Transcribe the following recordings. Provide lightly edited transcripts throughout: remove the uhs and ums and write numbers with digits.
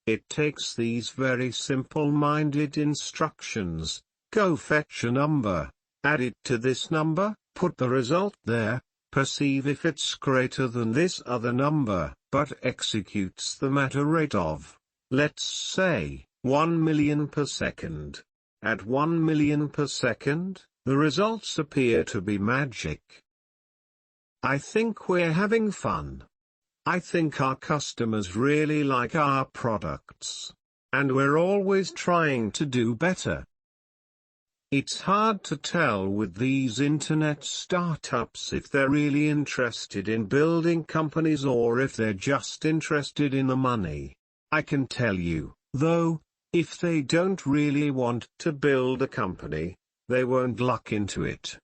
It takes these very simple-minded instructions: go fetch a number, add it to this number, put the result there, perceive if it's greater than this other number, but executes them at a rate of, let's say, 1 million per second. At 1 million per second, the results appear to be magic. I think we're having fun. I think our customers really like our products. And we're always trying to do better. It's hard to tell with these internet startups if they're really interested in building companies or if they're just interested in the money. I can tell you, though, if they don't really want to build a company, they won't look into it.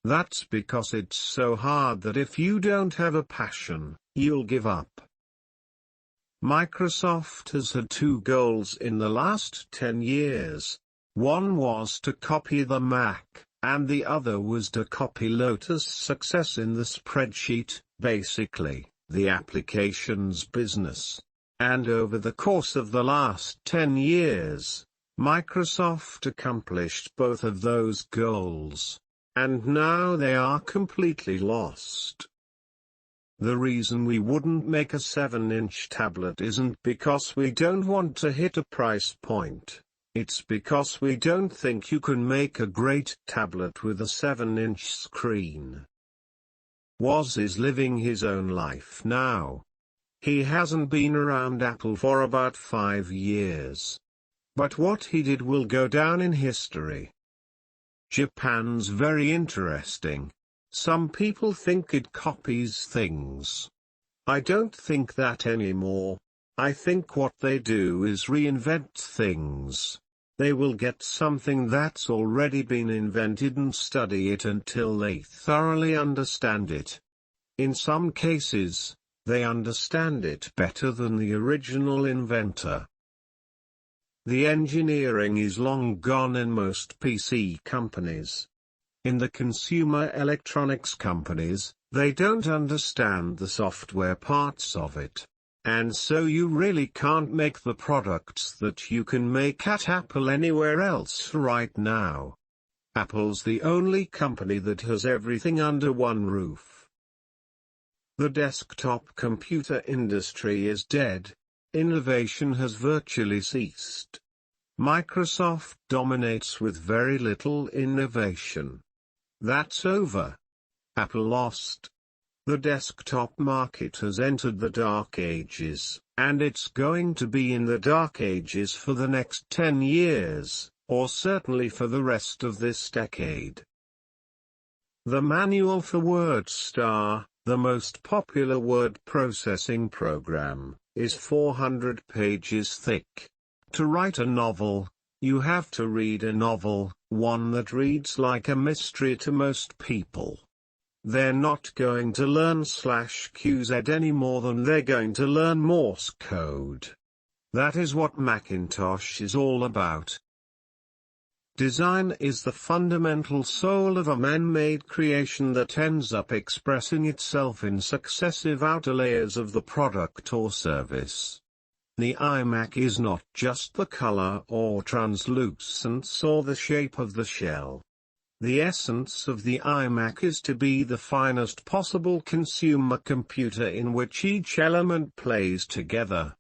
That's because it's so hard that if you don't have a passion, you'll give up. Microsoft has had two goals in the last 10 years. One was to copy the Mac, and the other was to copy Lotus' success in the spreadsheet, basically, the applications business. And over the course of the last 10 years, Microsoft accomplished both of those goals. And now they are completely lost. The reason we wouldn't make a 7-inch tablet isn't because we don't want to hit a price point. It's because we don't think you can make a great tablet with a 7-inch screen. Woz is living his own life now. He hasn't been around Apple for about 5 years. But what he did will go down in history. Japan's very interesting. Some people think it copies things. I don't think that anymore. I think what they do is reinvent things. They will get something that's already been invented and study it until they thoroughly understand it. In some cases, they understand it better than the original inventor. The engineering is long gone in most PC companies. In the consumer electronics companies, they don't understand the software parts of it. And so you really can't make the products that you can make at Apple anywhere else right now. Apple's the only company that has everything under one roof. The desktop computer industry is dead. Innovation has virtually ceased. Microsoft dominates with very little innovation. That's over. Apple lost. The desktop market has entered the dark ages, and it's going to be in the dark ages for the next 10 years, or certainly for the rest of this decade. The manual for WordStar, the most popular word processing program, is 400 pages thick. To write a novel, you have to read a novel, one that reads like a mystery to most people. They're not going to learn /QZ any more than they're going to learn Morse code. That is what Macintosh is all about. Design is the fundamental soul of a man-made creation that ends up expressing itself in successive outer layers of the product or service. The iMac is not just the color or translucence or the shape of the shell. The essence of the iMac is to be the finest possible consumer computer in which each element plays together.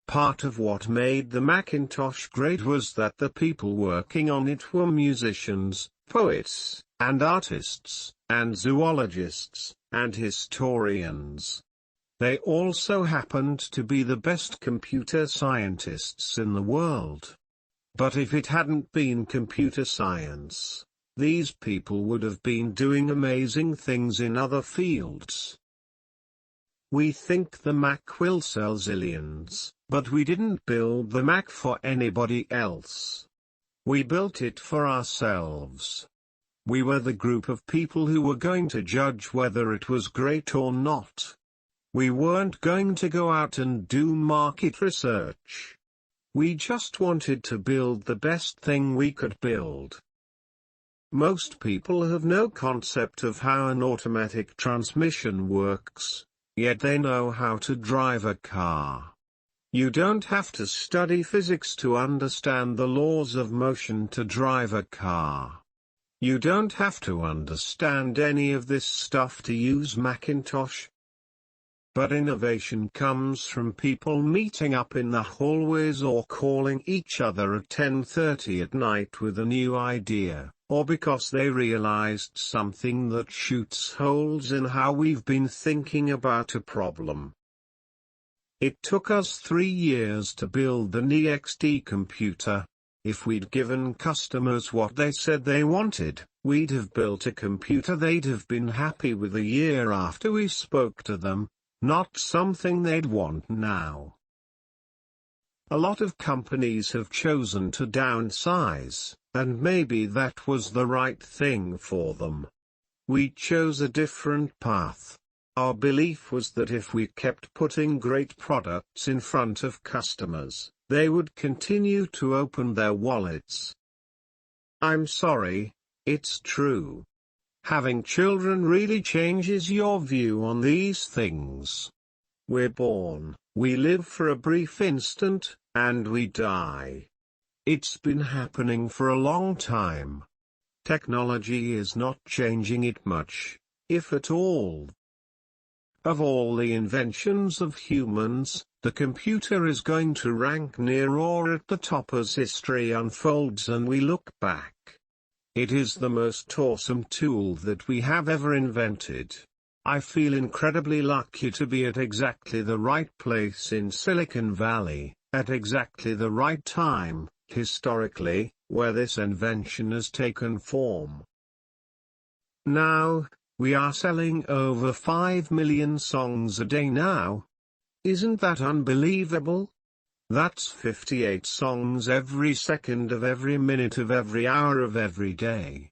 Part of what made the Macintosh great was that the people working on it were musicians, poets, and artists, and zoologists, and historians. They also happened to be the best computer scientists in the world. But if it hadn't been computer science, these people would have been doing amazing things in other fields. We think the Mac will sell zillions, but we didn't build the Mac for anybody else. We built it for ourselves. We were the group of people who were going to judge whether it was great or not. We weren't going to go out and do market research. We just wanted to build the best thing we could build. Most people have no concept of how an automatic transmission works, yet they know how to drive a car. You don't have to study physics to understand the laws of motion to drive a car. You don't have to understand any of this stuff to use Macintosh. But innovation comes from people meeting up in the hallways or calling each other at 10:30 at night with a new idea, or because they realized something that shoots holes in how we've been thinking about a problem. It took us 3 years to build the NeXT computer. If we'd given customers what they said they wanted, we'd have built a computer they'd have been happy with a year after we spoke to them. Not something they'd want now. A lot of companies have chosen to downsize, and maybe that was the right thing for them. We chose a different path. Our belief was that if we kept putting great products in front of customers, they would continue to open their wallets. I'm sorry, it's true. Having children really changes your view on these things. We're born, we live for a brief instant, and we die. It's been happening for a long time. Technology is not changing it much, if at all. Of all the inventions of humans, the computer is going to rank near or at the top as history unfolds and we look back. It is the most awesome tool that we have ever invented. I feel incredibly lucky to be at exactly the right place in Silicon Valley, at exactly the right time, historically, where this invention has taken form. Now, we are selling over 5 million songs a day now. Isn't that unbelievable? That's 58 songs every second of every minute of every hour of every day.